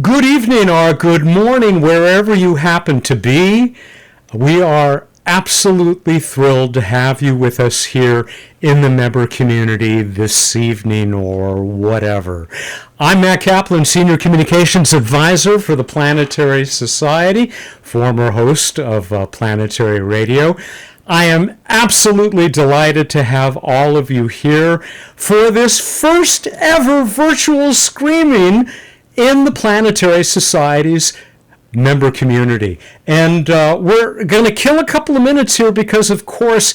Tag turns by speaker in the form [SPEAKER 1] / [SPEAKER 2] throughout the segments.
[SPEAKER 1] Good evening or good morning, wherever you happen to be. We are absolutely thrilled to have you with us here in the member community this evening or whatever. I'm Mat Kaplan, Senior Communications Advisor for the Planetary Society, former host of Planetary Radio. I am absolutely delighted to have all of you here for this first ever virtual screening in the Planetary Society's member community. And we're going to kill a couple of minutes here because, of course,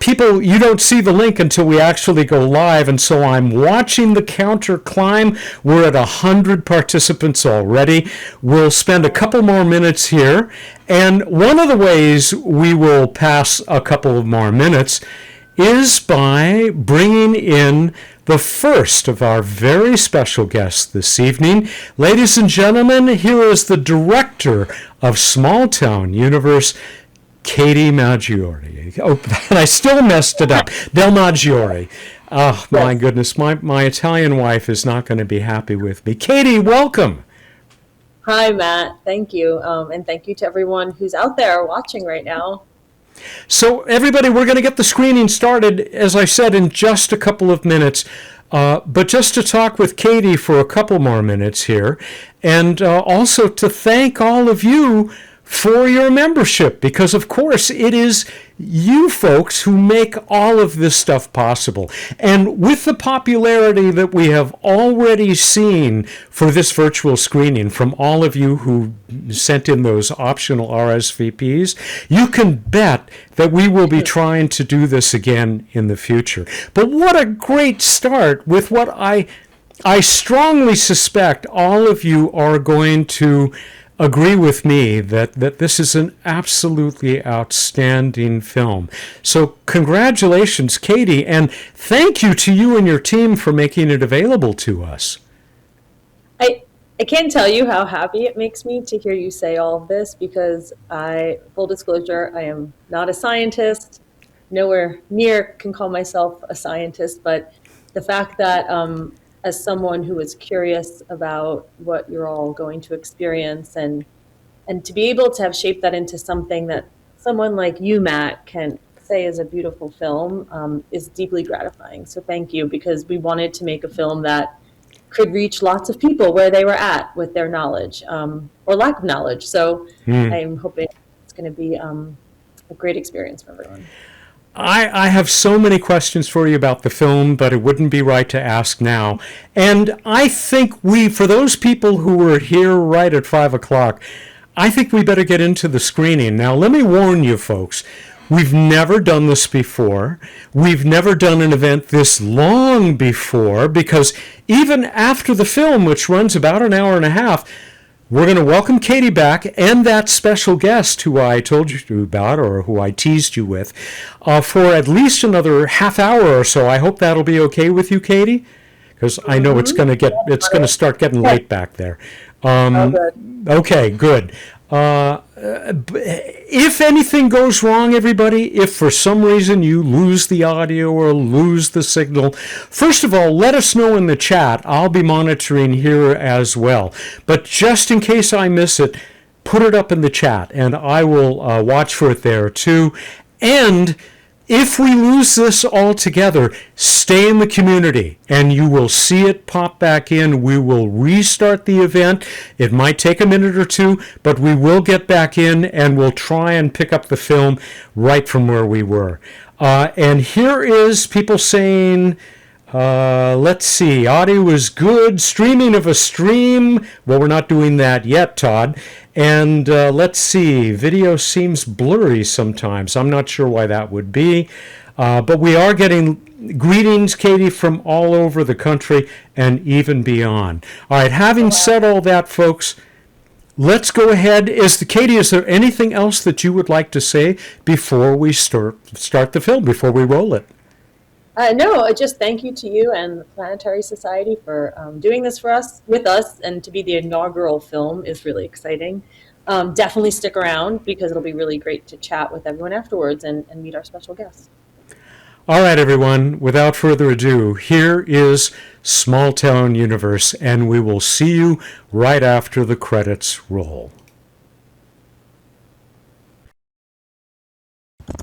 [SPEAKER 1] people, you don't see the link until we actually go live, and so I'm watching the counter climb. We're at 100 participants already. We'll spend a couple more minutes here, and one of the ways we will pass a couple of more minutes is by bringing in the first of our very special guests this evening. Ladies and gentlemen, here is the director of Small Town Universe, Katie Maggiore. Oh, I still messed it up. Dellamaggiore. Oh, my goodness. My Italian wife is not going to be happy with me. Katie, welcome.
[SPEAKER 2] Hi, Matt. Thank you. And thank you to everyone who's out there watching right now.
[SPEAKER 1] So, everybody, we're going to get the screening started, as I said, in just a couple of minutes. But just to talk with Katie for a couple more minutes here, and also to thank all of you for your membership, because of course it is you folks who make all of this stuff possible. And with the popularity that we have already seen for this virtual screening from all of you who sent in those optional RSVPs, you can bet that we will be trying to do this again in the future. But what a great start with what I strongly suspect all of you are going to agree with me that this is an absolutely outstanding film. So congratulations, Katie, and thank you to you and your team for making it available to us.
[SPEAKER 2] I can't tell you how happy it makes me to hear you say all of this, because full disclosure, I am not a scientist, nowhere near can call myself a scientist, but the fact that as someone who is curious about what you're all going to experience, and to be able to have shaped that into something that someone like you, Matt, can say is a beautiful film is deeply gratifying. So thank you, because we wanted to make a film that could reach lots of people where they were at with their knowledge or lack of knowledge. So I'm hoping it's going to be a great experience for everyone.
[SPEAKER 1] I have so many questions for you about the film, but it wouldn't be right to ask now. And I think for those people who were here right at 5 o'clock, I think we better get into the screening. Now, let me warn you folks, we've never done this before. We've never done an event this long before, because even after the film, which runs about an hour and a half, we're going to welcome Katie back and that special guest who I told you about, or who I teased you with, for at least another half hour or so. I hope that'll be okay with you, Katie, because I know it's going to start getting late back there. Okay, good. If anything goes wrong, everybody, if for some reason you lose the audio or lose the signal, first of all, let us know in the chat. I'll be monitoring here as well. But just in case I miss it, put it up in the chat, and I will watch for it there too. And if we lose this altogether, stay in the community and you will see it pop back in. We will restart the event. It might take a minute or two, but we will get back in and we'll try and pick up the film right from where we were. And here is people saying, let's see, audio is good, streaming of a stream. Well, we're not doing that yet, Todd. And let's see, video seems blurry sometimes. I'm not sure why that would be. But we are getting greetings, Katie, from all over the country and even beyond. All right, having said all that, folks, let's go ahead. Katie, is there anything else that you would like to say before we start the film, before we roll it?
[SPEAKER 2] No, just thank you to you and the Planetary Society for doing this with us, and to be the inaugural film is really exciting. Definitely stick around, because it'll be really great to chat with everyone afterwards and meet our special guests.
[SPEAKER 1] All right, everyone, without further ado, here is Small Town Universe, and we will see you right after the credits roll.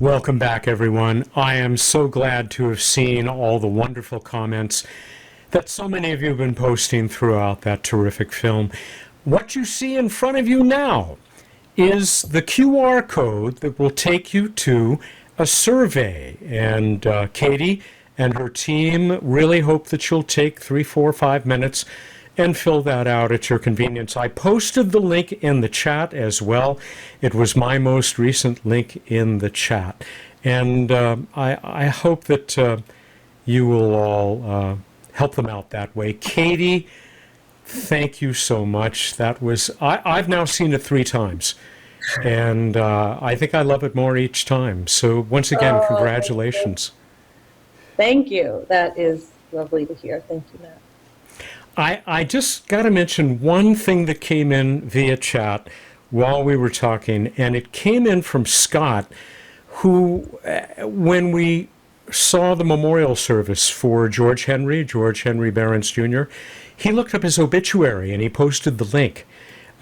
[SPEAKER 1] Welcome back, everyone. I am so glad to have seen all the wonderful comments that so many of you have been posting throughout that terrific film. What you see in front of you now is the QR code that will take you to a survey. And Katie and her team really hope that you'll take 3, 4, 5 minutes and fill that out at your convenience. I posted the link in the chat as well. It was my most recent link in the chat. And I hope that you will all help them out that way. Katie, thank you so much. That was, I've now seen it 3 times. And I think I love it more each time. So once again, congratulations.
[SPEAKER 2] Thank you. That is lovely to hear. Thank you, Matt.
[SPEAKER 1] I just got to mention one thing that came in via chat while we were talking, and it came in from Scott, who, when we saw the memorial service for George Henry Barons Jr., he looked up his obituary and he posted the link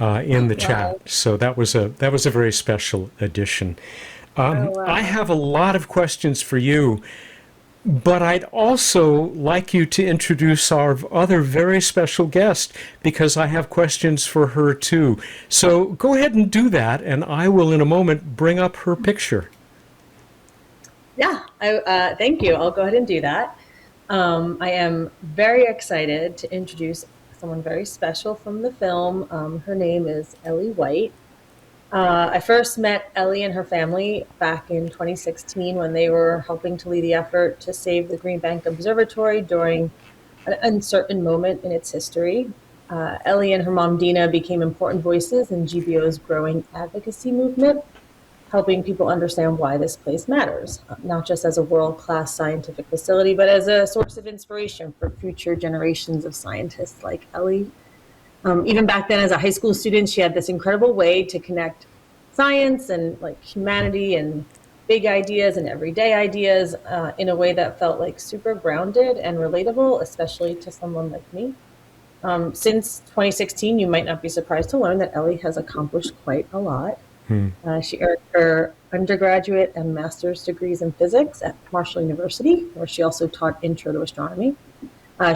[SPEAKER 1] in the chat. So that was a very special addition. I have a lot of questions for you, but I'd also like you to introduce our other very special guest, because I have questions for her too. So go ahead and do that, and I will in a moment bring up her picture.
[SPEAKER 2] Yeah, thank you. I'll go ahead and do that. I am very excited to introduce someone very special from the film. Her name is Ellie White. I first met Ellie and her family back in 2016 when they were helping to lead the effort to save the Green Bank Observatory during an uncertain moment in its history. Ellie and her mom Dina became important voices in GBO's growing advocacy movement, helping people understand why this place matters, not just as a world-class scientific facility, but as a source of inspiration for future generations of scientists like Ellie. Even back then, as a high school student, she had this incredible way to connect science and like humanity and big ideas and everyday ideas in a way that felt like super grounded and relatable, especially to someone like me. Since 2016, you might not be surprised to learn that Ellie has accomplished quite a lot. She earned her undergraduate and master's degrees in physics at Marshall University, where she also taught intro to astronomy.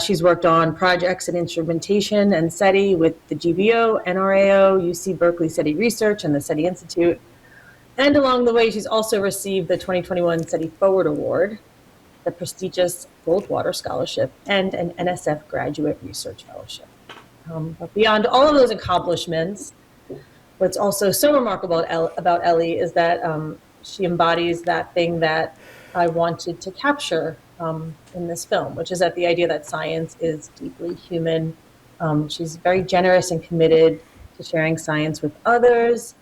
[SPEAKER 2] She's worked on projects in instrumentation and SETI with the GBO, NRAO, UC Berkeley SETI Research, and the SETI Institute. And along the way, she's also received the 2021 SETI Forward Award, the prestigious Goldwater Scholarship, and an NSF Graduate Research Fellowship. But beyond all of those accomplishments, what's also so remarkable about Ellie is that she embodies that thing that I wanted to capture in this film, which is that the idea that science is deeply human. She's very generous and committed to sharing science with others,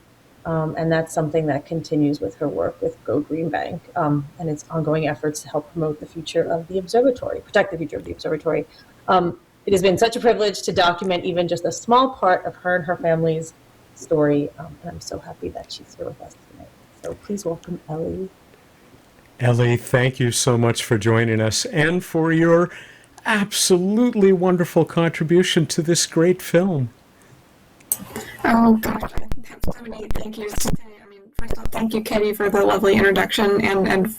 [SPEAKER 2] and that's something that continues with her work with Go Green Bank and its ongoing efforts to help promote the future of the observatory, protect the future of the observatory. It has been such a privilege to document even just a small part of her and her family's story, and I'm so happy that she's here with us tonight. So please welcome Ellie.
[SPEAKER 1] Ellie, thank you so much for joining us and for your absolutely wonderful contribution to this great film.
[SPEAKER 3] Oh, gosh, I have so many thank yous today. I mean, first of all, thank you, Katie, for the lovely introduction, and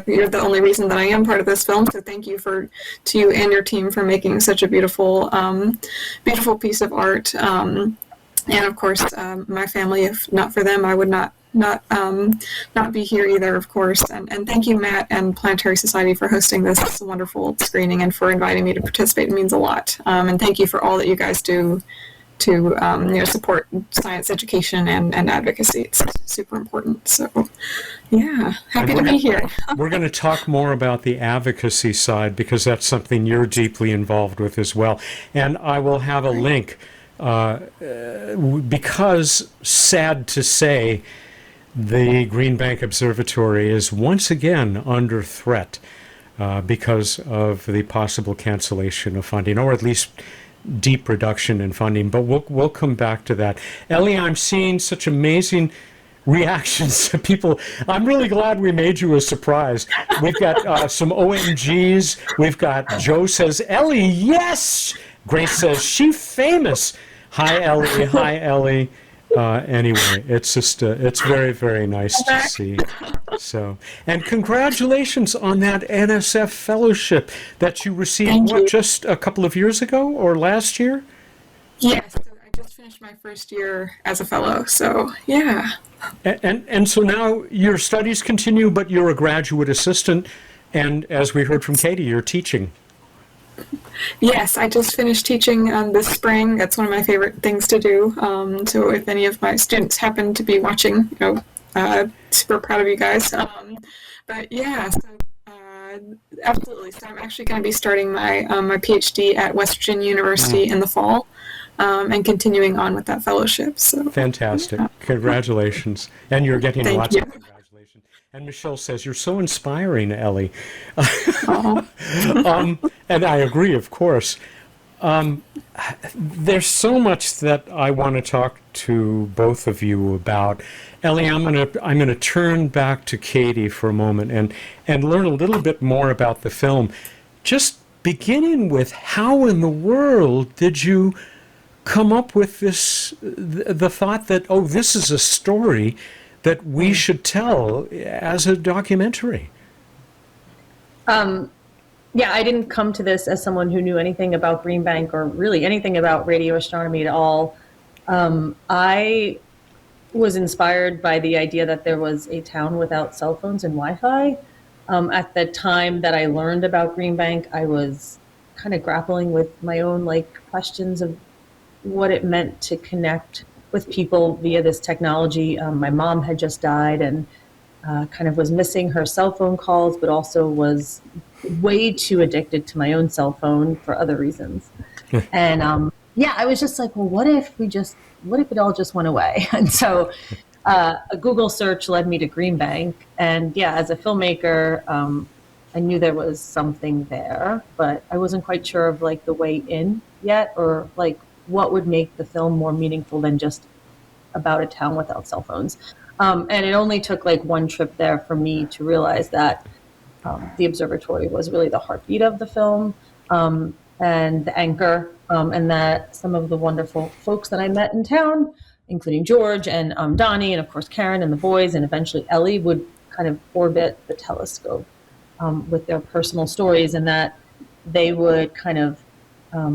[SPEAKER 3] you're the only reason that I am part of this film, so thank you to you and your team for making such a beautiful, beautiful piece of art. And of course, my family, if not for them, I would not be here either, of course. And thank you, Matt and Planetary Society, for hosting this wonderful screening and for inviting me to participate. It means a lot. And thank you for all that you guys do to support science education and advocacy. It's super important. So, yeah, happy to be here.
[SPEAKER 1] We're going to talk more about the advocacy side because that's something you're deeply involved with as well. And I will have a link because, sad to say, the Green Bank Observatory is once again under threat because of the possible cancellation of funding, or at least deep reduction in funding. But we'll come back to that. Ellie, I'm seeing such amazing reactions to people. I'm really glad we made you a surprise. We've got some OMGs. We've got Joe says, Ellie, yes! Grace says, she famous. Hi, Ellie. Hi, Ellie. Anyway, it's just, it's very, very nice to see. So, and congratulations on that NSF fellowship that you received,
[SPEAKER 3] Thank
[SPEAKER 1] what,
[SPEAKER 3] you.
[SPEAKER 1] just a couple of years ago or last year?
[SPEAKER 3] Yes, so I just finished my first year as a fellow, so yeah.
[SPEAKER 1] And so now your studies continue, but you're a graduate assistant, and as we heard from Katie, you're teaching.
[SPEAKER 3] Yes, I just finished teaching this spring. That's one of my favorite things to do. So if any of my students happen to be watching, super proud of you guys. But yeah, so absolutely. So I'm actually going to be starting my my PhD at West Virginia University in the fall, and continuing on with that fellowship. So
[SPEAKER 1] Fantastic. Congratulations. And you're getting
[SPEAKER 3] Thank
[SPEAKER 1] lots
[SPEAKER 3] you.
[SPEAKER 1] of congratulations. And Michelle says, you're so inspiring, Ellie.
[SPEAKER 3] Aw.
[SPEAKER 1] And I agree, of course. There's so much that I want to talk to both of you about. Ellie, I'm gonna turn back to Katie for a moment and learn a little bit more about the film. Just beginning with, how in the world did you come up with this, the thought that, oh, this is a story that we should tell as a documentary?
[SPEAKER 2] Yeah, I didn't come to this as someone who knew anything about Green Bank or really anything about radio astronomy at all. I was inspired by the idea that there was a town without cell phones and Wi-Fi. At the time that I learned about Green Bank, I was kind of grappling with my own questions of what it meant to connect with people via this technology. My mom had just died and kind of was missing her cell phone calls, but also was way too addicted to my own cell phone for other reasons. And yeah, I was just like, well, what if it all just went away? And so a Google search led me to Green Bank. And yeah, as a filmmaker, I knew there was something there, but I wasn't quite sure of the way in yet, or what would make the film more meaningful than just about a town without cell phones. And it only took one trip there for me to realize that the observatory was really the heartbeat of the film, and the anchor, and that some of the wonderful folks that I met in town, including George and Donnie, and of course Karen and the boys, and eventually Ellie, would kind of orbit the telescope with their personal stories, and that they would kind of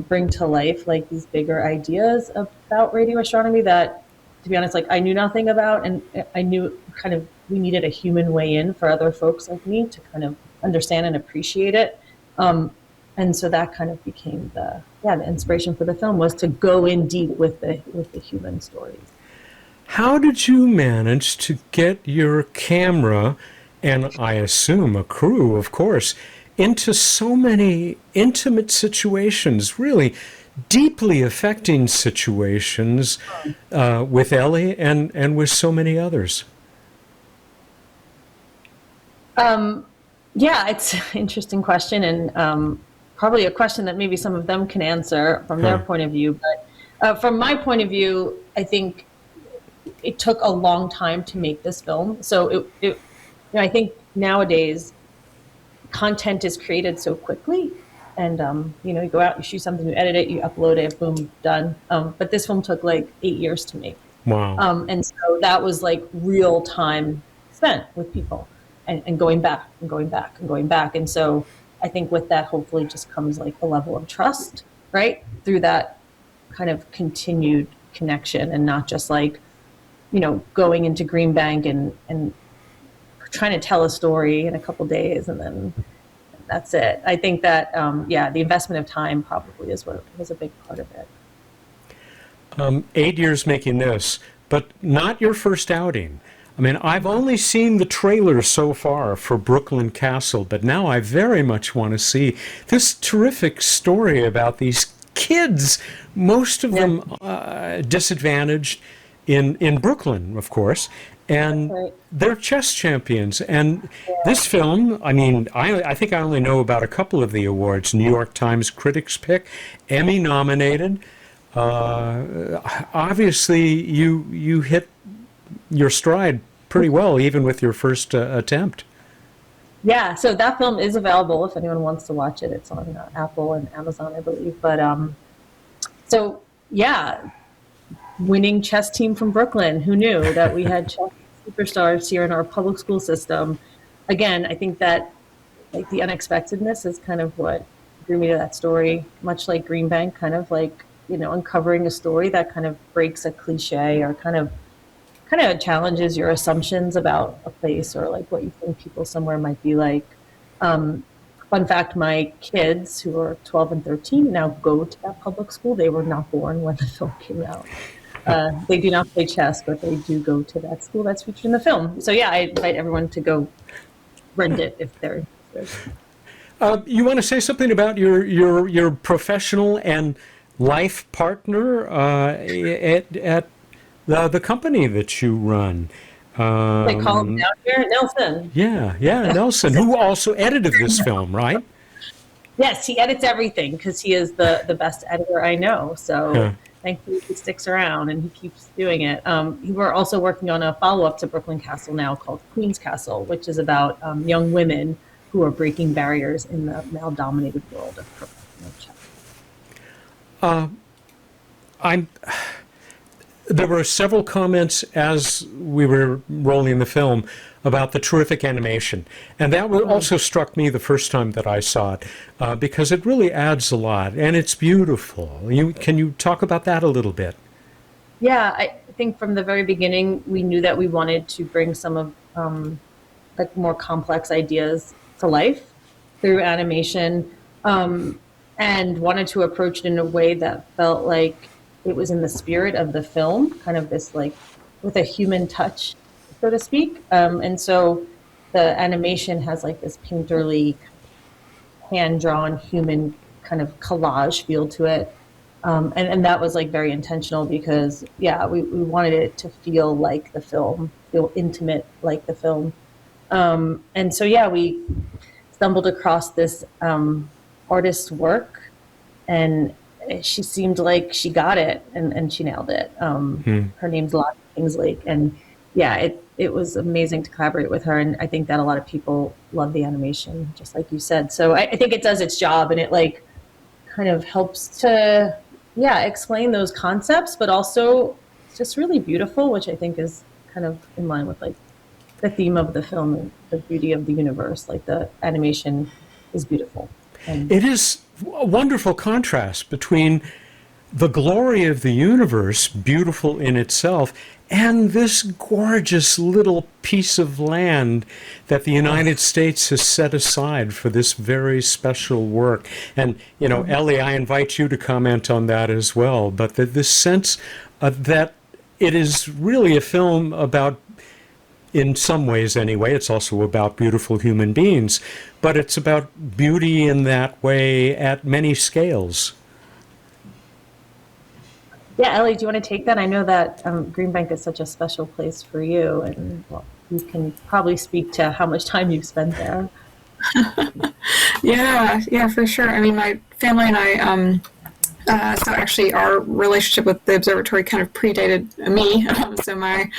[SPEAKER 2] bring to life these bigger ideas about radio astronomy that, to be honest, I knew nothing about, and I knew kind of we needed a human way in for other folks like me to kind of understand and appreciate it. And so that kind of became the inspiration for the film, was to go in deep with the human stories.
[SPEAKER 1] How did you manage to get your camera, and I assume a crew, of course, into so many intimate situations, really deeply affecting situations, with Ellie and with so many others?
[SPEAKER 2] Yeah, it's an interesting question, and probably a question that maybe some of them can answer from their point of view. But from my point of view, I think it took a long time to make this film. So I think nowadays content is created so quickly, and you go out, you shoot something, you edit it, you upload it, boom, done. But this film took 8 years to make.
[SPEAKER 1] Wow.
[SPEAKER 2] And so that was real time spent with people, and going back and going back and going back. And so I think with that, hopefully just comes a level of trust, right? Through that kind of continued connection, and not just going into Green Bank and trying to tell a story in a couple days and then that's it. I think that, the investment of time probably is what was a big part of it.
[SPEAKER 1] 8 years making this, but not your first outing. I mean, I've only seen the trailer so far for Brooklyn Castle, but now I very much want to see this terrific story about these kids, most of them disadvantaged in Brooklyn, of course, and they're chess champions. And this film, I mean, I think I only know about a couple of the awards. New York Times Critics Pick, Emmy nominated. Obviously, you hit your stride pretty well, even with your first attempt.
[SPEAKER 2] Yeah, so that film is available if anyone wants to watch it. It's on Apple and Amazon, I believe. But so yeah, winning chess team from Brooklyn. Who knew that we had chess superstars here in our public school system? Again, I think that like the unexpectedness is kind of what drew me to that story. Much like Green Bank, kind of like uncovering a story that kind of breaks a cliche or kind of challenges your assumptions about a place or like what you think people somewhere might be like. Fun fact, my kids who are 12 and 13 now go to that public school. They were not born when the film came out. They do not play chess, but they do go to that school that's featured in the film. So yeah, I invite everyone to go rent it if they're interested.
[SPEAKER 1] You want to say something about your professional and life partner at the company that you run?
[SPEAKER 2] They call him down here, Nelson.
[SPEAKER 1] Yeah, Nelson, who also edited this film, right?
[SPEAKER 2] Yes, he edits everything because he is the best editor I know. So
[SPEAKER 1] Yeah.
[SPEAKER 2] thankfully he sticks around and he keeps doing it. We're also working on a follow-up to Brooklyn Castle now called Queen's Castle, which is about young women who are breaking barriers in the male-dominated world of professional chess.
[SPEAKER 1] There were several comments as we were rolling the film about the terrific animation. And that also struck me the first time that I saw it, because it really adds a lot, and it's beautiful. Can you talk about that a little bit?
[SPEAKER 2] Yeah, I think from the very beginning, we knew that we wanted to bring some of like more complex ideas to life through animation, and wanted to approach it in a way that felt like it was in the spirit of the film, kind of this like with a human touch, so to speak. And so the animation has like this painterly, hand-drawn human kind of collage feel to it. And that was like very intentional because, yeah, we wanted it to feel like the film, feel intimate like the film. And so, yeah, we stumbled across this artist's work, and she seemed like she got it and she nailed it. Her name's Lottie Kingslake, and yeah, it was amazing to collaborate with her, and I think that a lot of people love the animation, just like you said. So I think it does its job, and it like kind of helps to explain those concepts, but also it's just really beautiful, which I think is kind of in line with like the theme of the film and the beauty of the universe. Like the animation is beautiful. And
[SPEAKER 1] It is a wonderful contrast between the glory of the universe, beautiful in itself, and this gorgeous little piece of land that the United States has set aside for this very special work. And, Ellie, I invite you to comment on that as well. But this sense that it is really a film about, in some ways anyway, it's also about beautiful human beings, but it's about beauty in that way at many scales.
[SPEAKER 2] yeah, Ellie, do you want to take that? I know that Green Bank is such a special place for you, and well, you can probably speak to how much time you've spent there.
[SPEAKER 3] Yeah, for sure. I mean, my family and I, so actually our relationship with the observatory kind of predated me. So my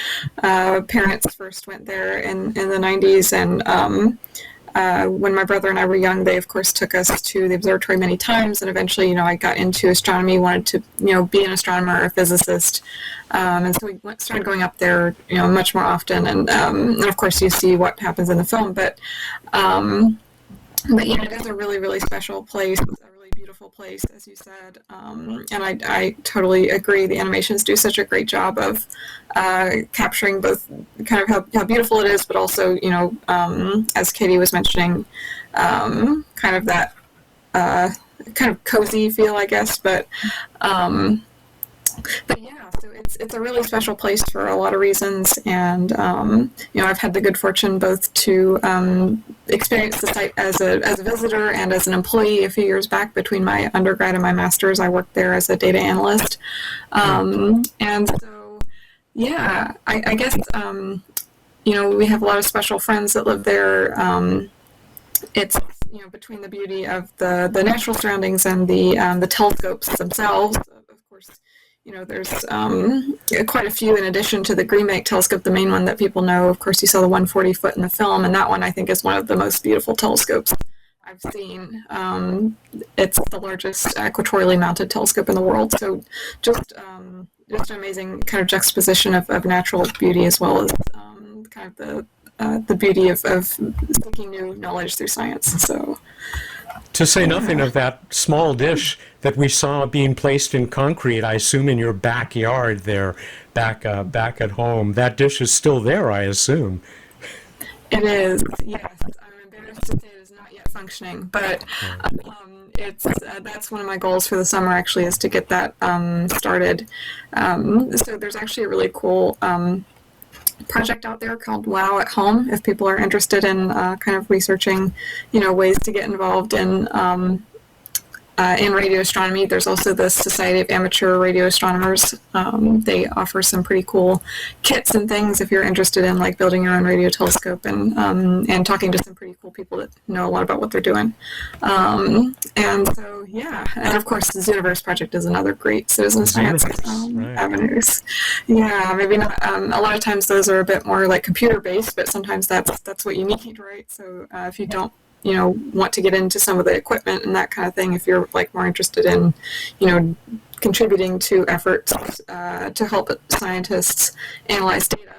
[SPEAKER 3] parents first went there in the 90s, and when my brother and I were young, they of course took us to the observatory many times, and eventually, I got into astronomy, wanted to, be an astronomer or a physicist, and so we started going up there, much more often, and of course you see what happens in the film, but yeah, it is a really, really special place. It's a really beautiful place, as you said, and I totally agree. The animations do such a great job of capturing both kind of how beautiful it is, but also, as Katie was mentioning, kind of that kind of cozy feel, I guess. But yeah, so it's a really special place for a lot of reasons, and I've had the good fortune both to experience the site as a visitor and as an employee a few years back. Between my undergrad and my master's, I worked there as a data analyst, and so yeah, I guess we have a lot of special friends that live there. It's between the beauty of the natural surroundings and the telescopes themselves, of course. there's quite a few in addition to the Green Bank telescope, the main one that people know. Of course, you saw the 140 foot in the film, and that one I think is one of the most beautiful telescopes I've seen. It's the largest equatorially mounted telescope in the world. So just an amazing kind of juxtaposition of natural beauty as well as kind of the beauty of seeking new knowledge through science. So.
[SPEAKER 1] To say nothing of that small dish that we saw being placed in concrete, I assume in your backyard there, back at home. That dish is still there, I assume.
[SPEAKER 3] It is, yes. I'm embarrassed to say it is not yet functioning, but it's that's one of my goals for the summer, actually, is to get that started. So there's actually a really cool project out there called Wow at Home, if people are interested in kind of researching, ways to get involved in radio astronomy. There's also the Society of Amateur Radio Astronomers. They offer some pretty cool kits and things if you're interested in like building your own radio telescope and talking to some pretty cool people that know a lot about what they're doing. And so, yeah, and of course the Zooniverse project is another great citizen science avenues. Yeah, maybe not. A lot of times those are a bit more like computer based, but sometimes that's what you need, right? So if you don't want to get into some of the equipment and that kind of thing, if you're like more interested in, contributing to efforts to help scientists analyze data,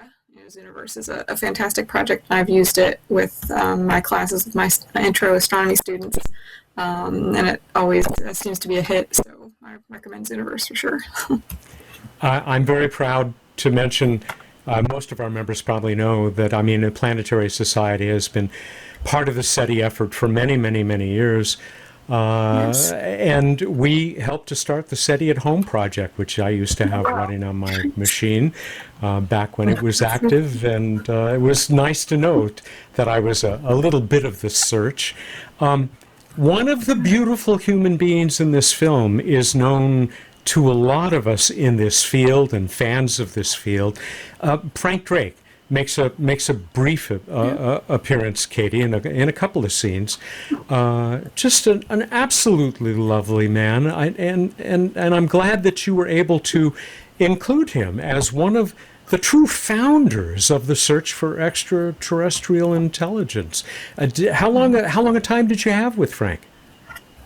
[SPEAKER 3] Zooniverse is a fantastic project. I've used it with my classes with my intro astronomy students, and it always seems to be a hit. So I recommend Zooniverse for sure.
[SPEAKER 1] I'm very proud to mention, most of our members probably know that, the Planetary Society has been part of the SETI effort for many, many, many years. Yes. And we helped to start the SETI at Home project, which I used to have running on my machine back when it was active. And it was nice to note that I was a little bit of the search. One of the beautiful human beings in this film is known to a lot of us in this field and fans of this field. Frank Drake makes a brief appearance, Katie, in a couple of scenes. Just an absolutely lovely man, and I'm glad that you were able to include him as one of the true founders of the search for extraterrestrial intelligence. How long a time did you have with Frank?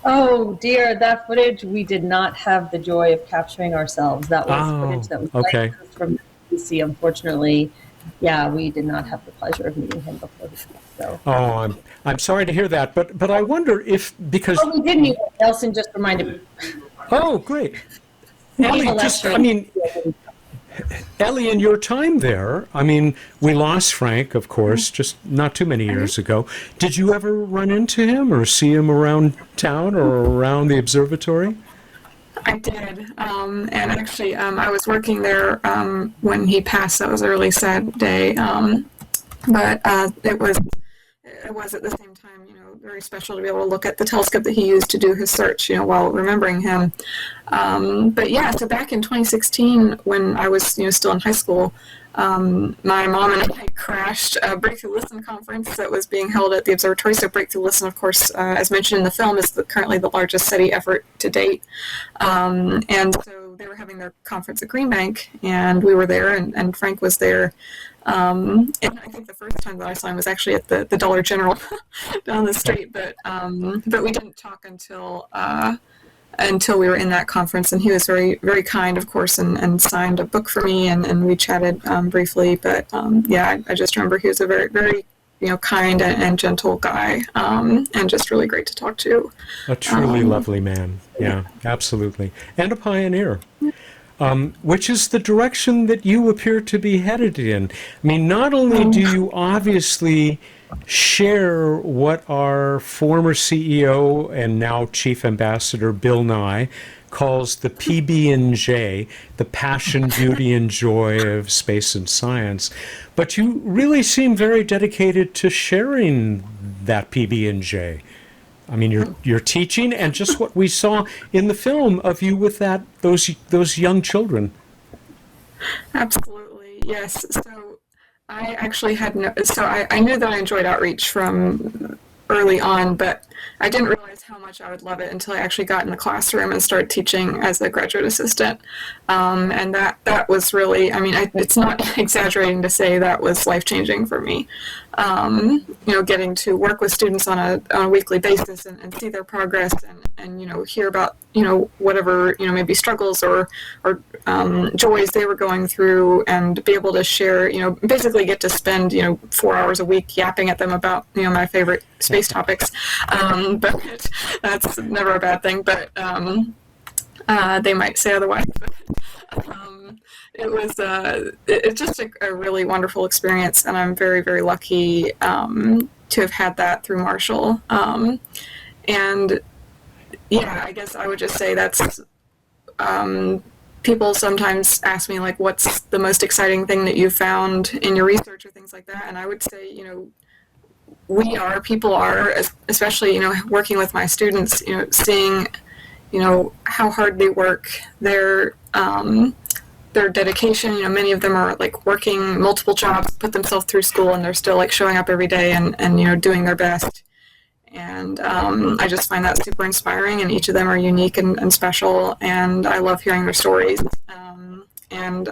[SPEAKER 2] Oh dear, that footage we did not have the joy of capturing ourselves. That was footage that was licensed from BBC, unfortunately. Yeah, we did not have the pleasure of meeting him before this. So.
[SPEAKER 1] Oh, I'm sorry to hear that, but I wonder if because
[SPEAKER 2] we did meet Nelson just reminded me.
[SPEAKER 1] Oh, great. Ellie, Ellie, in your time there, we lost Frank, of course, just not too many years ago. Did you ever run into him or see him around town or around the observatory?
[SPEAKER 3] I did, and actually, I was working there when he passed. That was a really sad day, but it was at the same time, very special to be able to look at the telescope that he used to do his search, while remembering him. But yeah, so back in 2016, when I was, still in high school, my mom and I crashed a Breakthrough Listen conference that was being held at the observatory. So Breakthrough Listen, of course, as mentioned in the film, is currently the largest SETI effort to date. And so they were having their conference at Green Bank, and we were there, and Frank was there. And I think the first time that I saw him was actually at the Dollar General down the street, but we didn't talk until we were in that conference, and he was very, very kind, of course, and signed a book for me, and we chatted briefly. But yeah, I just remember he was a very, very kind and gentle guy, and just really great to talk to.
[SPEAKER 1] A truly lovely man. Yeah, absolutely, and a pioneer. Which is the direction that you appear to be headed in. Not only do you obviously share what our former CEO and now Chief Ambassador Bill Nye calls the PB&J, the passion, beauty, and joy of space and science, but you really seem very dedicated to sharing that PB&J. Your teaching and just what we saw in the film of you with those young children.
[SPEAKER 3] Absolutely, yes. So I actually I knew that I enjoyed outreach from early on, but I didn't realize how much I would love it until I actually got in the classroom and started teaching as a graduate assistant. And that was really, I mean, it's not exaggerating to say that was life-changing for me. Getting to work with students on a weekly basis and see their progress and hear about, whatever, maybe struggles or joys they were going through, and be able to share, basically get to spend, 4 hours a week yapping at them about, my favorite space topics. But that's never a bad thing, but they might say otherwise. It was it's just a really wonderful experience, and I'm very, very lucky to have had that through Marshall. And yeah, I guess I would just say that's people sometimes ask me, like, what's the most exciting thing that you found in your research or things like that, and I would say, people are, especially, working with my students, seeing, how hard they work, their dedication, many of them are like working multiple jobs, put themselves through school, and they're still like showing up every day and doing their best. And I just find that super inspiring, and each of them are unique and special, and I love hearing their stories. And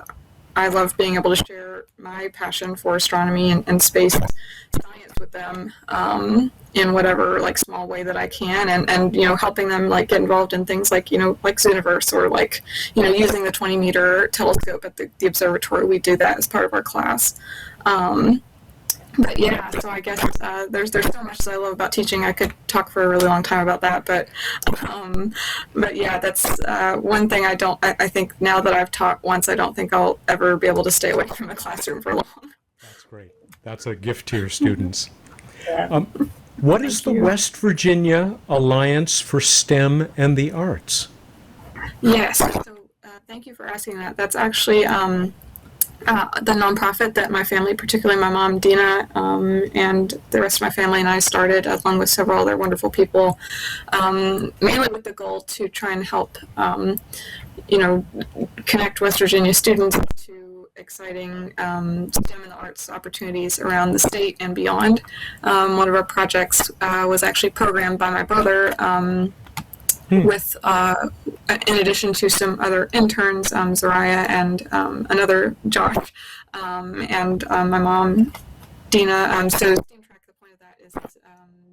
[SPEAKER 3] I love being able to share my passion for astronomy and space science with them in whatever like small way that I can, and helping them like get involved in things like like Zooniverse, or like using the 20-meter telescope at the observatory. We do that as part of our class. But yeah, so I guess there's so much that I love about teaching. I could talk for a really long time about that, but yeah, that's one thing I think now that I've taught once, I don't think I'll ever be able to stay away from a classroom for long.
[SPEAKER 1] That's great. That's a gift to your students.
[SPEAKER 2] Yeah.
[SPEAKER 1] What is the West Virginia Alliance for STEM and the Arts?
[SPEAKER 3] Yes, so thank you for asking that. That's actually the nonprofit that my family, particularly my mom, Dina, and the rest of my family and I started, along with several other wonderful people, mainly with the goal to try and help, connect West Virginia students to exciting STEM and the arts opportunities around the state and beyond. One of our projects was actually programmed by my brother, with, in addition to some other interns, Zariah and another Josh, and my mom, Dina. So STEAM Track, the point of that is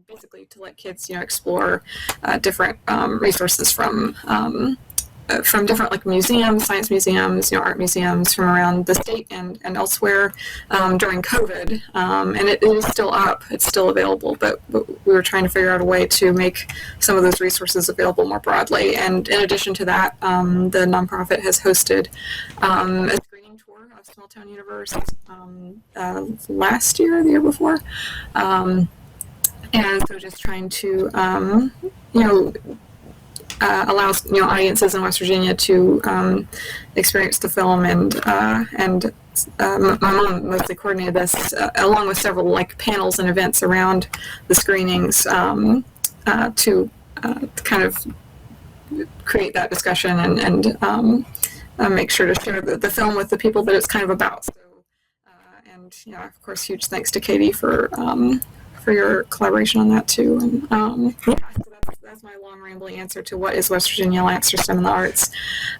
[SPEAKER 3] basically to let kids, explore different resources from different like museums, science museums, art museums from around the state and elsewhere during COVID. And it is still up, it's still available, but we were trying to figure out a way to make some of those resources available more broadly. And in addition to that, the nonprofit has hosted a screening tour of Small Town Universe last year, the year before. And so just trying to, allows audiences in West Virginia to experience the film, and my mom mostly coordinated this along with several like panels and events around the screenings to kind of create that discussion and make sure to share the film with the people that it's kind of about. So, and of course, huge thanks to Katie for your collaboration on that too. And yeah, so that's my long rambling answer to what is West Virginia Alliance for STEM and the Arts.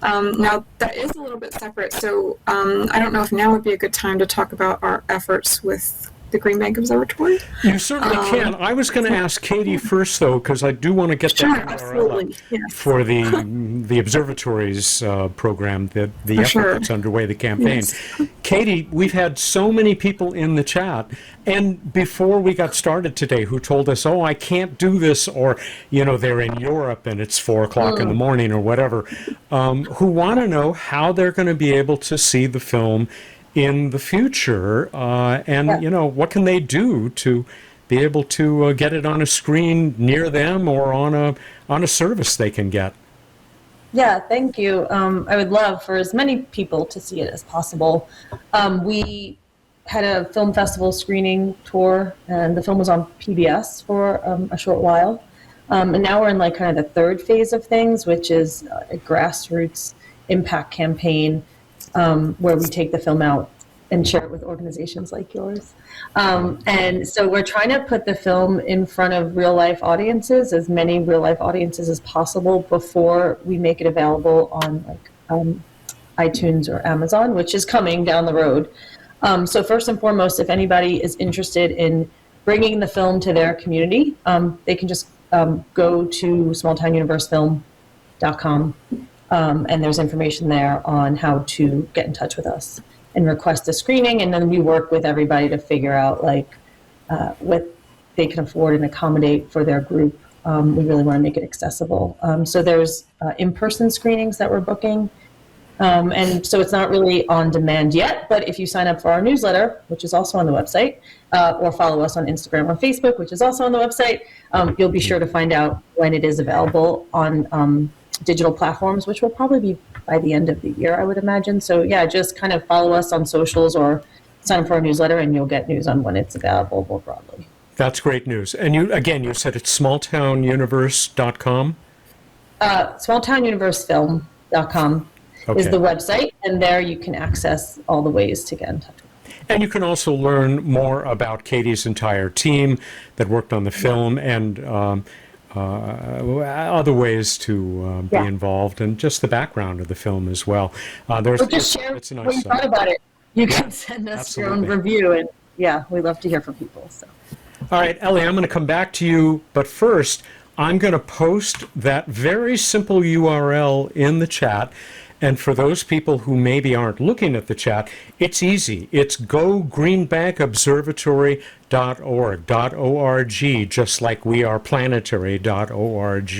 [SPEAKER 3] Now that is a little bit separate, so I don't know if now would be a good time to talk about our efforts with the Green Bank Observatory.
[SPEAKER 1] You certainly can. I was going to ask Katie first, though, because I do want to get that
[SPEAKER 3] absolutely. Yes.
[SPEAKER 1] for the observatory's program, the effort that's underway, the campaign.
[SPEAKER 3] Yes.
[SPEAKER 1] Katie, we've had so many people in the chat, and before we got started today, who told us, "Oh, I can't do this," or they're in Europe and it's 4:00 in the morning or whatever, who want to know how they're going to be able to see the film in the future, and what can they do to be able to get it on a screen near them or on a service they can get.
[SPEAKER 2] Yeah, thank you. I would love for as many people to see it as possible. We had a film festival screening tour, and the film was on PBS for a short while. And now we're in like kind of the third phase of things, which is a grassroots impact campaign where we take the film out and share it with organizations like yours. And so we're trying to put the film in front of real life audiences, as many real life audiences as possible, before we make it available on iTunes or Amazon, which is coming down the road. So first and foremost, if anybody is interested in bringing the film to their community, they can just go to smalltownuniversefilm.com, and there's information there on how to get in touch with us and request a screening, and then we work with everybody to figure out what they can afford and accommodate for their group. We really want to make it accessible. So there's in-person screenings that we're booking. And so it's not really on demand yet, but if you sign up for our newsletter, which is also on the website, or follow us on Instagram or Facebook, which is also on the website, you'll be sure to find out when it is available on digital platforms, which will probably be by the end of the year, I would imagine. So yeah, just kind of follow us on socials or sign up for our newsletter, and you'll get news on when it's available more broadly.
[SPEAKER 1] That's great news. And you said it's smalltownuniverse.com?
[SPEAKER 2] Smalltownuniversefilm.com is the website, and there you can access all the ways to get in touch with us.
[SPEAKER 1] And you can also learn more about Katie's entire team that worked on the film, and other ways to be involved, and just the background of the film as well.
[SPEAKER 2] Just share what you thought about it. You can send us your own review, and we love to hear from people. So.
[SPEAKER 1] All right, Ellie, I'm going to come back to you, but first, I'm going to post that very simple URL in the chat. And for those people who maybe aren't looking at the chat, it's easy. It's gogreenbankobservatory.org, just like we are planetary.org.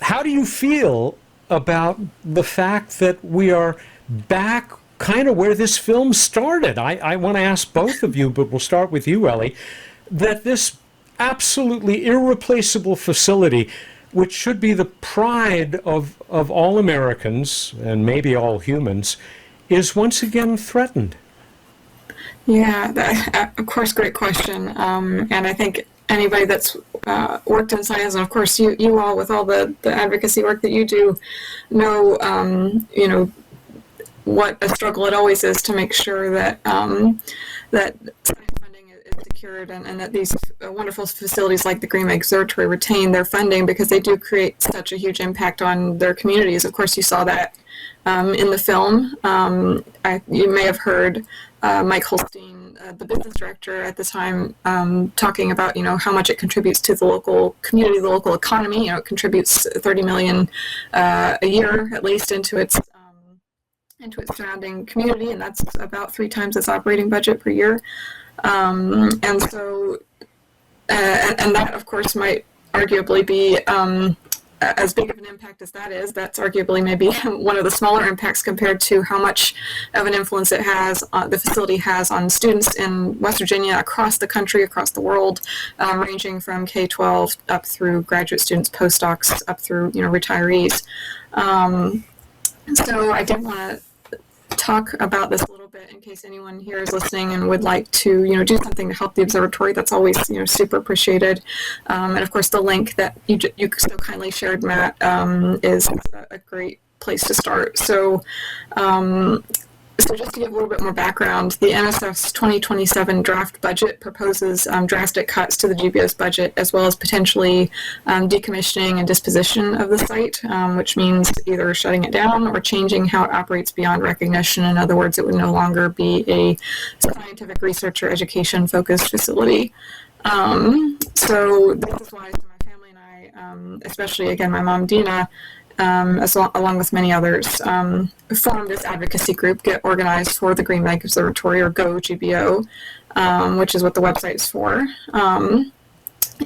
[SPEAKER 1] How do you feel about the fact that we are back kind of where this film started? I want to ask both of you, but we'll start with you, Ellie, that this absolutely irreplaceable facility, which should be the pride of all Americans and maybe all humans, is once again threatened?
[SPEAKER 3] Yeah, of course, great question. And I think anybody that's worked in science, and of course you all with all the advocacy work that you do, know, what a struggle it always is to make sure that that funding is secured, and that these wonderful facilities like the Green Bank Observatory retain their funding, because they do create such a huge impact on their communities. Of course, you saw that in the film. You may have heard Mike Holstein, the business director at the time, talking about how much it contributes to the local community, the local economy. It contributes $30 million a year at least into its surrounding community, and that's about 3 times its operating budget per year. And so, and that of course might arguably be as big of an impact as that is. That's arguably maybe one of the smaller impacts compared to how much of an influence it has, the facility has on students in West Virginia, across the country, across the world, ranging from K-12 up through graduate students, postdocs, up through retirees. So I did want to talk about this a little bit in case anyone here is listening and would like to do something to help the observatory. That's always super appreciated. And of course the link that you so kindly shared, Matt, is a great place to start. So just to give a little bit more background, the NSF's 2027 draft budget proposes drastic cuts to the GBO's budget, as well as potentially decommissioning and disposition of the site, which means either shutting it down or changing how it operates beyond recognition. In other words, it would no longer be a scientific research or education-focused facility. So this is why my family and I, especially, again, my mom, Dina, along with many others, formed this advocacy group, Get Organized for the Green Bank Observatory, or GO GBO, which is what the website is for. And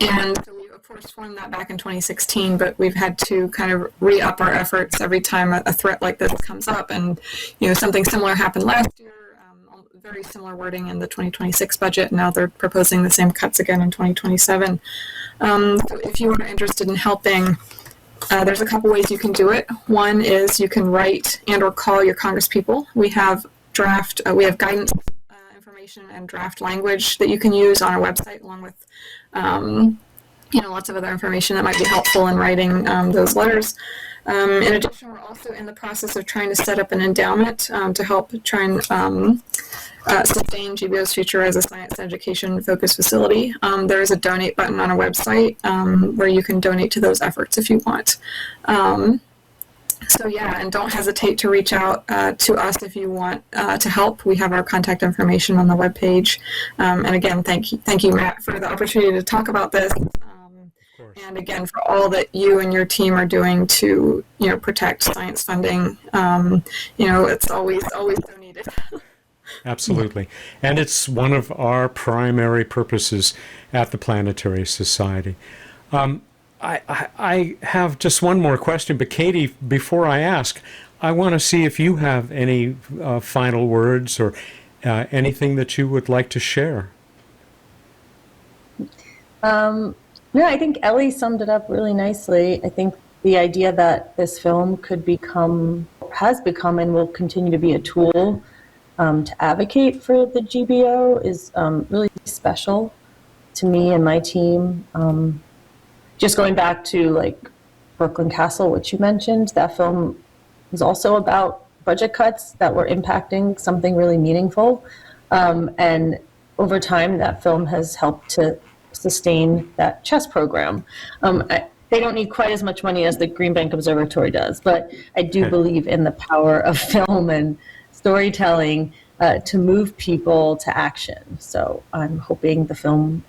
[SPEAKER 3] so we, of course, formed that back in 2016, but we've had to kind of re-up our efforts every time a threat like this comes up. And, something similar happened last year, very similar wording in the 2026 budget. Now they're proposing the same cuts again in 2027. So if you are interested in helping, there's a couple ways you can do it. One is you can write and or call your congresspeople. We have guidance information and draft language that you can use on our website, along with lots of other information that might be helpful in writing those letters. In addition, we're also in the process of trying to set up an endowment to help try and sustain GBO's future as a science education focused facility. There is a donate button on our website where you can donate to those efforts if you want. So yeah, and don't hesitate to reach out to us if you want to help. We have our contact information on the webpage. And again, thank you, Matt, for the opportunity to talk about this. And again, for all that you and your team are doing to, protect science funding. It's always so needed.
[SPEAKER 1] Absolutely. And it's one of our primary purposes at the Planetary Society. I have just one more question, but Katie, before I ask, I want to see if you have any final words or anything that you would like to share.
[SPEAKER 2] No, I think Ellie summed it up really nicely. I think the idea that this film has become, and will continue to be a tool to advocate for the GBO is really special to me and my team. Just going back to like Brooklyn Castle, which you mentioned, that film was also about budget cuts that were impacting something really meaningful. And over time, that film has helped to sustain that chess program. They don't need quite as much money as the Green Bank Observatory does, but I do believe in the power of film and storytelling to move people to action. So I'm hoping the film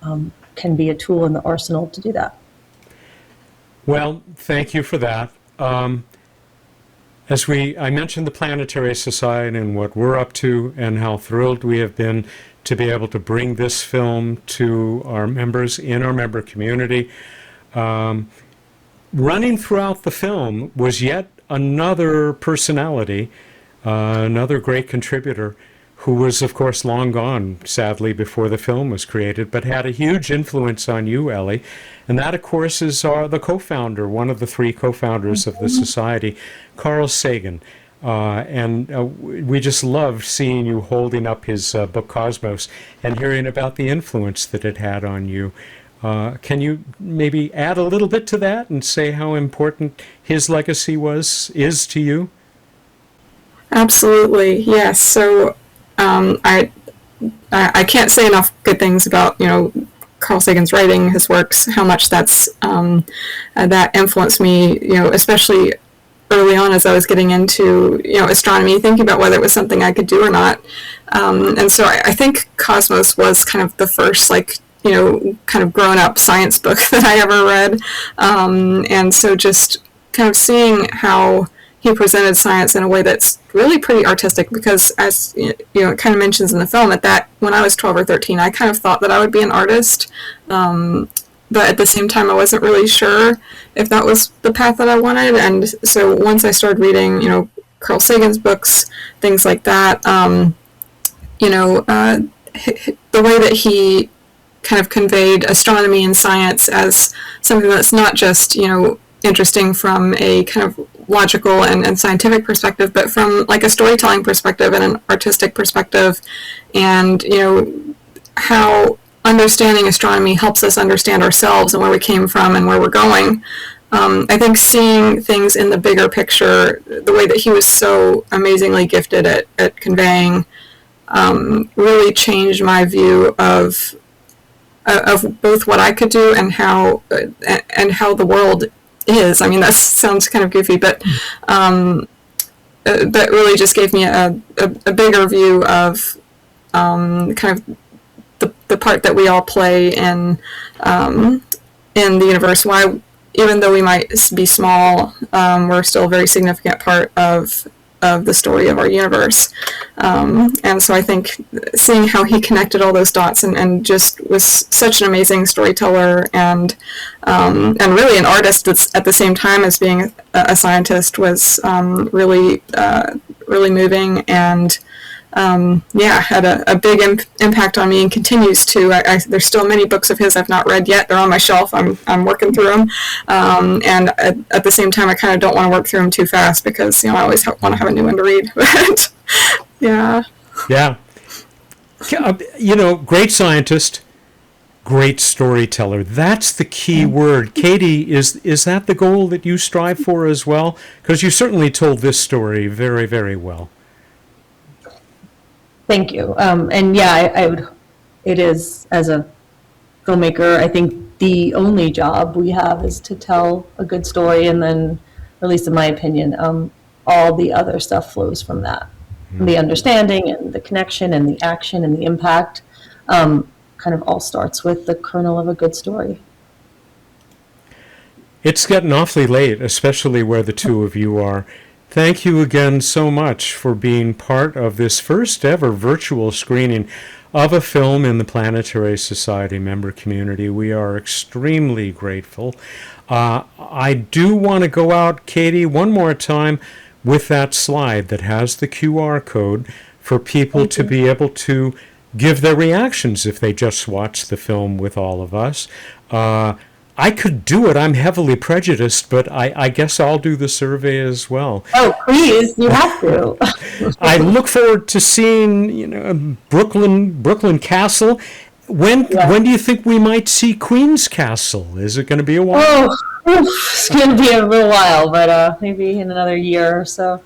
[SPEAKER 2] can be a tool in the arsenal to do that.
[SPEAKER 1] Well, thank you for that. I mentioned the Planetary Society and what we're up to and how thrilled we have been to be able to bring this film to our members in our member community. Running throughout the film was yet another personality, another great contributor who was, of course, long gone, sadly, before the film was created, but had a huge influence on you, Ellie. And that, of course, is the co-founder, one of the three co-founders of the Society, Carl Sagan. We just loved seeing you holding up his book Cosmos and hearing about the influence that it had on you. Can you maybe add a little bit to that and say how important his legacy is to you?
[SPEAKER 3] Absolutely, yes. So I can't say enough good things about Carl Sagan's writing, his works, how much that influenced me, especially early on as I was getting into astronomy, thinking about whether it was something I could do or not. And so I think Cosmos was kind of the first kind of grown up science book that I ever read. And so just kind of seeing how he presented science in a way that's really pretty artistic, because as it kind of mentions in the film, when I was 12 or 13, I kind of thought that I would be an artist. But at the same time, I wasn't really sure if that was the path that I wanted. And so once I started reading, Carl Sagan's books, things like that, the way that he kind of conveyed astronomy and science as something that's not just, interesting from a kind of logical and scientific perspective, but from like a storytelling perspective and an artistic perspective, and how understanding astronomy helps us understand ourselves and where we came from and where we're going. I think seeing things in the bigger picture, the way that he was so amazingly gifted at conveying, really changed my view of both what I could do and how the world is. I mean, that sounds kind of goofy, but that really just gave me a bigger view of kind of the part that we all play in the universe. Why, even though we might be small, we're still a very significant part of the story of our universe. And so I think seeing how he connected all those dots and just was such an amazing storyteller and really an artist that's at the same time as being a scientist was really moving, and had a big impact on me and continues to. There's still many books of his I've not read yet. They're on my shelf. I'm working through them, and at the same time, I kind of don't want to work through them too fast because I always want to have a new one to read. But yeah.
[SPEAKER 1] Great scientist, great storyteller. That's the key word. Katie, is that the goal that you strive for as well? Because you certainly told this story very, very well.
[SPEAKER 2] Thank you. And yeah, I would, it is, as a filmmaker, I think the only job we have is to tell a good story, and then, at least in my opinion, all the other stuff flows from that. The understanding and the connection and the action and the impact kind of all starts with the kernel of a good story.
[SPEAKER 1] It's getting awfully late, especially where the two of you are. Thank you again so much for being part of this first ever virtual screening of a film in the Planetary Society member community. We are extremely grateful. I do want to go out, Katie, one more time with that slide that has the QR code for people to be able to give their reactions if they just watch the film with all of us. I could do it. I'm heavily prejudiced, but I guess I'll do the survey as well.
[SPEAKER 2] Oh, please, you have to.
[SPEAKER 1] I look forward to seeing, Brooklyn Castle. When do you think we might see Queen's Castle? Is it going to be a while?
[SPEAKER 2] Oh, it's going to be a little while, but maybe in another year or so,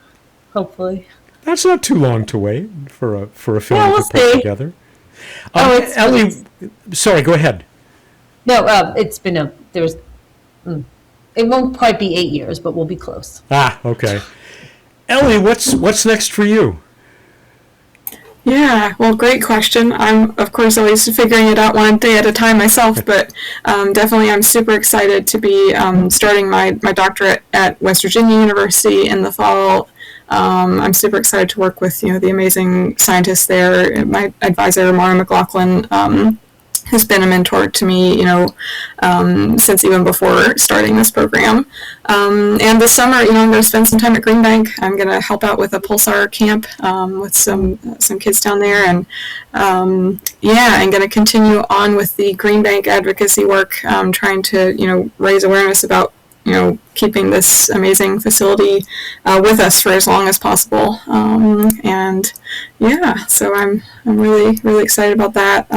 [SPEAKER 2] hopefully.
[SPEAKER 1] That's not too long to wait for a film
[SPEAKER 2] Yeah, we'll
[SPEAKER 1] to put
[SPEAKER 2] see.
[SPEAKER 1] together.
[SPEAKER 2] Ellie,
[SPEAKER 1] sorry, go ahead.
[SPEAKER 2] No, it's been it won't quite be 8 years, but we'll be close.
[SPEAKER 1] Okay. Ellie, what's next for you?
[SPEAKER 3] Yeah, well, great question. I'm, of course, always figuring it out one day at a time myself, but definitely I'm super excited to be starting my doctorate at West Virginia University in the fall. I'm super excited to work with, the amazing scientists there. My advisor, Mara McLaughlin, who's been a mentor to me, since even before starting this program. And this summer, I'm going to spend some time at Green Bank. I'm going to help out with a pulsar camp with some kids down there, and I'm going to continue on with the Green Bank advocacy work, trying to raise awareness about keeping this amazing facility with us for as long as possible. So I'm really, really excited about that.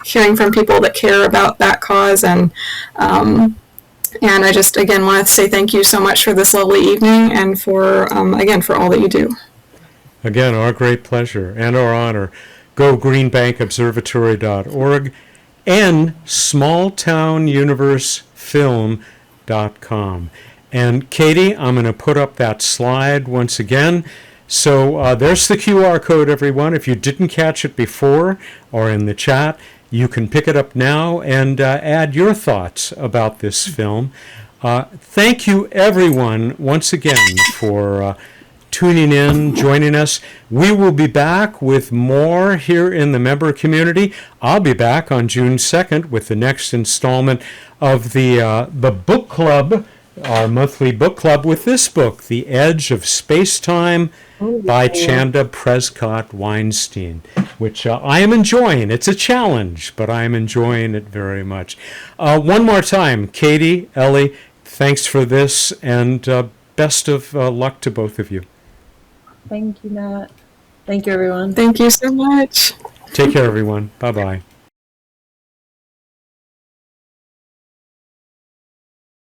[SPEAKER 3] Hearing from people that care about that cause, and I just again want to say thank you so much for this lovely evening, and for for all that you do.
[SPEAKER 1] Again, our great pleasure and our honor. Go greenbankobservatory.org and smalltownuniversefilm.com. And Katie, I'm going to put up that slide once again. So there's the QR code, everyone. If you didn't catch it before or in the chat, you can pick it up now and add your thoughts about this film. Thank you, everyone, once again for tuning in, joining us. We will be back with more here in the member community. I'll be back on June 2nd with the next installment of the book club, our monthly book club, with this book, The Edge of Space-Time by Chanda Prescott Weinstein, which I am enjoying. It's a challenge, but I am enjoying it very much. One more time, Katie, Ellie, thanks for this, and best of luck to both of you.
[SPEAKER 2] Thank you, Matt. Thank you, everyone.
[SPEAKER 3] Thank you so much.
[SPEAKER 1] Take care, everyone. Bye-bye.